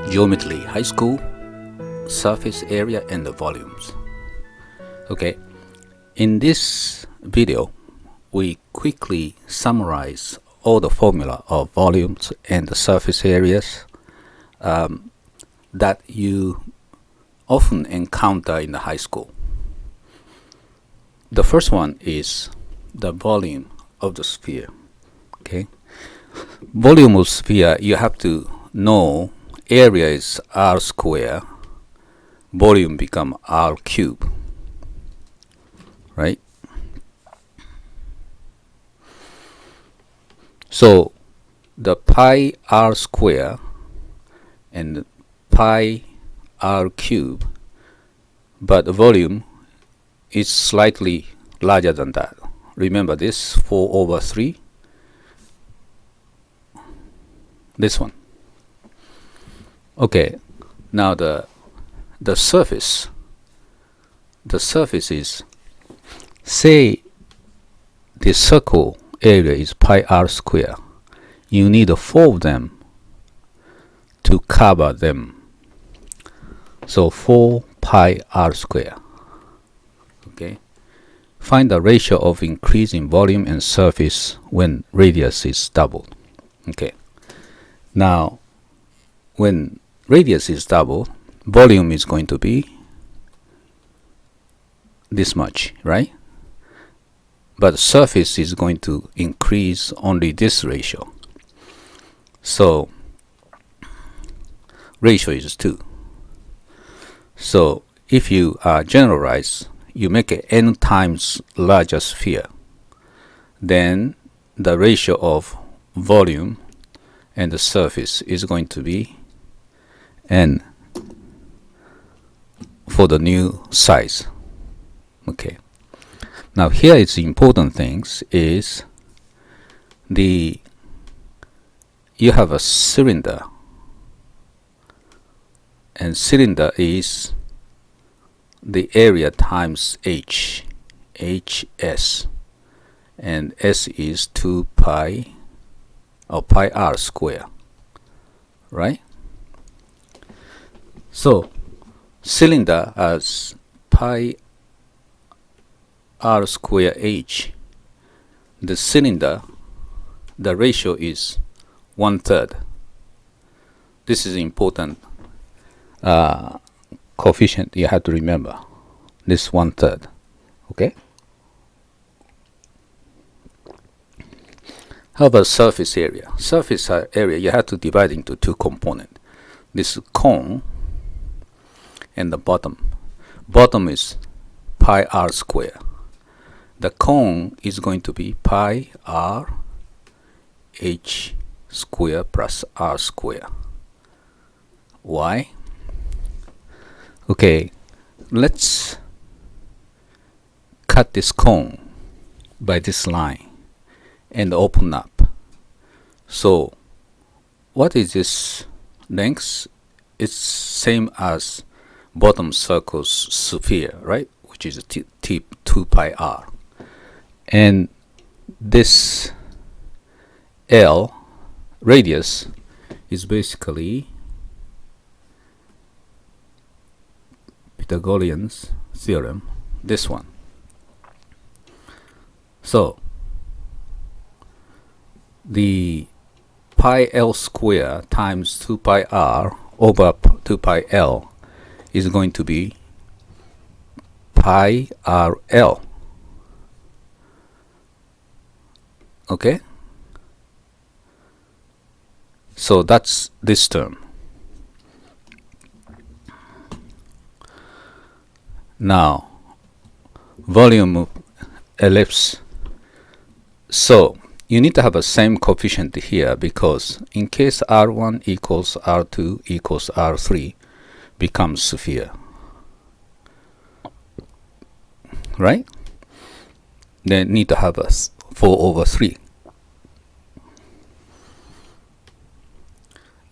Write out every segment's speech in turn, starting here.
Geometry High School, surface area and the volumes. Okay, in this video we quickly summarize all the formula of volumes and the surface areas that you often encounter in the high school. The first one is the volume of the sphere. Okay, volume of sphere, you have to know area is r square, volume become r cube, right? So the pi r square and pi r cube, but the volume is slightly larger than that. Remember this 4/3, this one. Okay, now the surface is, say the circle area is pi r square, you need 4 of them to cover them, so 4 pi r square. Okay, find the ratio of increase in volume and surface when radius is doubled. Okay, now when radius is doubled, volume is going to be this much, right? But surface is going to increase only this ratio, so ratio is 2. So if you generalize, you make a n times larger sphere, then the ratio of volume and the surface is going to be n for the new size. Okay, now here is the important things is you have a cylinder, and cylinder is the area times hs, and s is 2 pi or pi r square, right? So cylinder as pi r square h, the cylinder, the ratio is 1/3. This is important coefficient you have to remember, this 1/3. Okay, how about surface area? Surface area, you have to divide into 2 components. This cone and the bottom is pi r square. The cone is going to be pi r h square plus r square. Why? Okay, let's cut this cone by this line and open up. So what is this length? It's same as bottom circle's sphere, right? Which is 2 pi r. And this L radius is basically Pythagorean's theorem, this one. So the pi l square times 2 pi r over 2 pi l is going to be pi r l. Okay, so that's this term. Now volume of ellipse, so you need to have the same coefficient here, because in case r1 equals r2 equals r3 becomes sphere, right? They need to have a 4/3,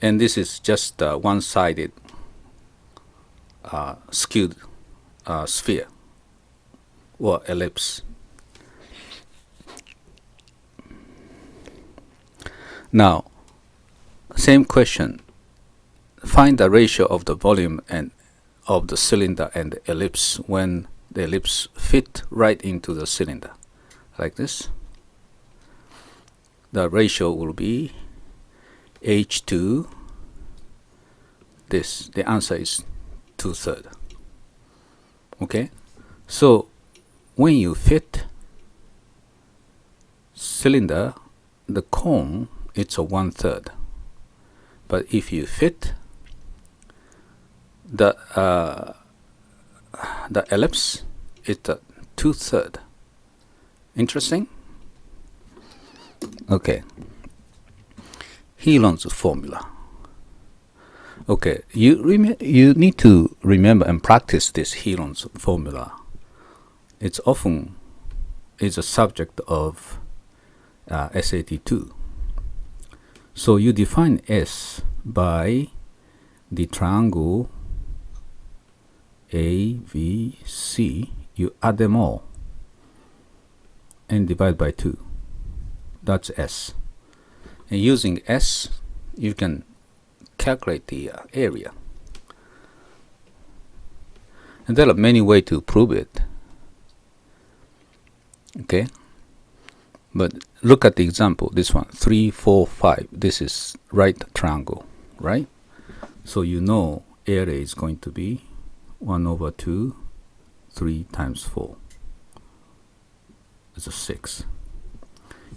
and this is just one-sided skewed sphere or ellipse. Now, same question. Find the ratio of the volume and of the cylinder and the ellipse when the ellipse fit right into the cylinder, like this. The ratio will be H to this. The answer is 2/3. Okay, so when you fit cylinder, the cone, it's a 1/3. But if you fit the ellipse, it's a 2/3. Interesting? Okay. Heron's formula. Okay, you need to remember and practice this Heron's formula. It's often is a subject of SAT 2. So you define S by the triangle ABC. You add them all and divide by 2. That's S. And using S, you can calculate the area. And there are many ways to prove it. Okay, but look at the example. This one, 3, 4, 5. This is right triangle, right? So you know area is going to be 1/2, 3 times 4. It's a 6.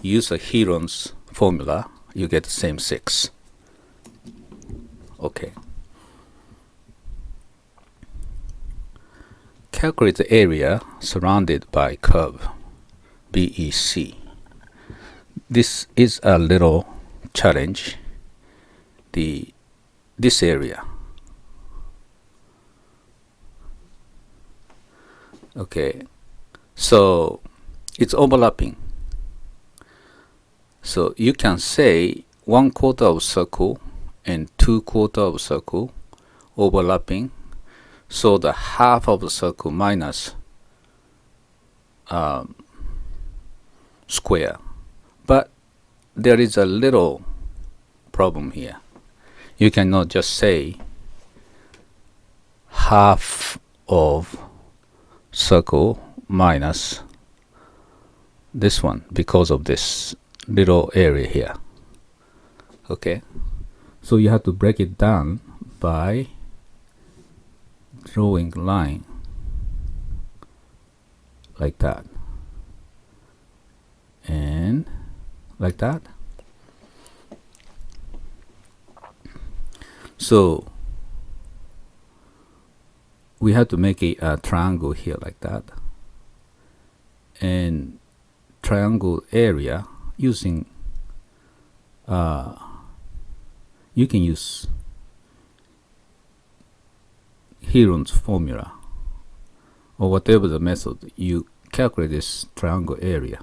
Use a Heron's formula, you get the same 6. Okay. Calculate the area surrounded by curve BEC. This is a little challenge. This area. Okay, so it's overlapping. So you can say 1/4 of circle and 2/4 of circle overlapping. So the half of the circle minus square. But there is a little problem here. You cannot just say half of circle minus this one because of this little area here. Okay, so you have to break it down by drawing line like that and like that. So we have to make a triangle here like that, and triangle area using you can use Heron's formula or whatever the method you calculate this triangle area,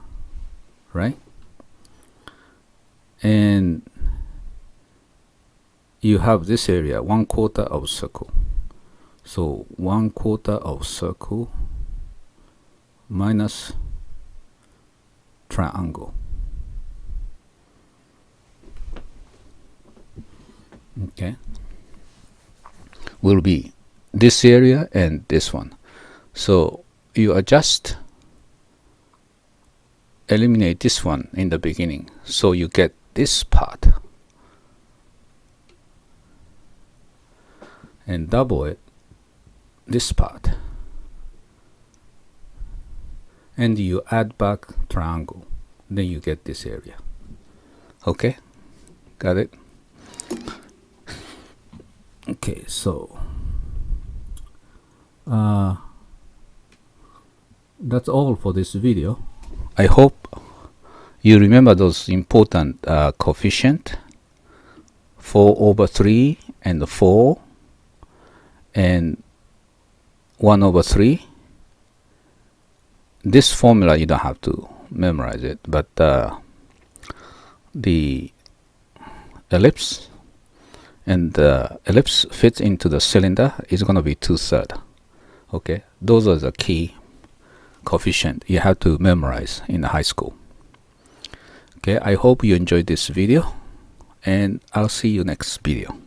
right? And you have this area 1/4 of circle. So 1/4 of circle minus triangle. Okay, will be this area and this one. So you adjust, eliminate this one in the beginning, so you get this part and double it this part, and you add back triangle, then you get this area. Okay, got it? Okay, so that's all for this video. I hope you remember those important coefficient 4/3 and 4 and 1/3. This formula you don't have to memorize it, but the ellipse and the ellipse fits into the cylinder is going to be 2/3. Okay, those are the key coefficient you have to memorize in high school. Okay, I hope you enjoyed this video. and I'll see you next video.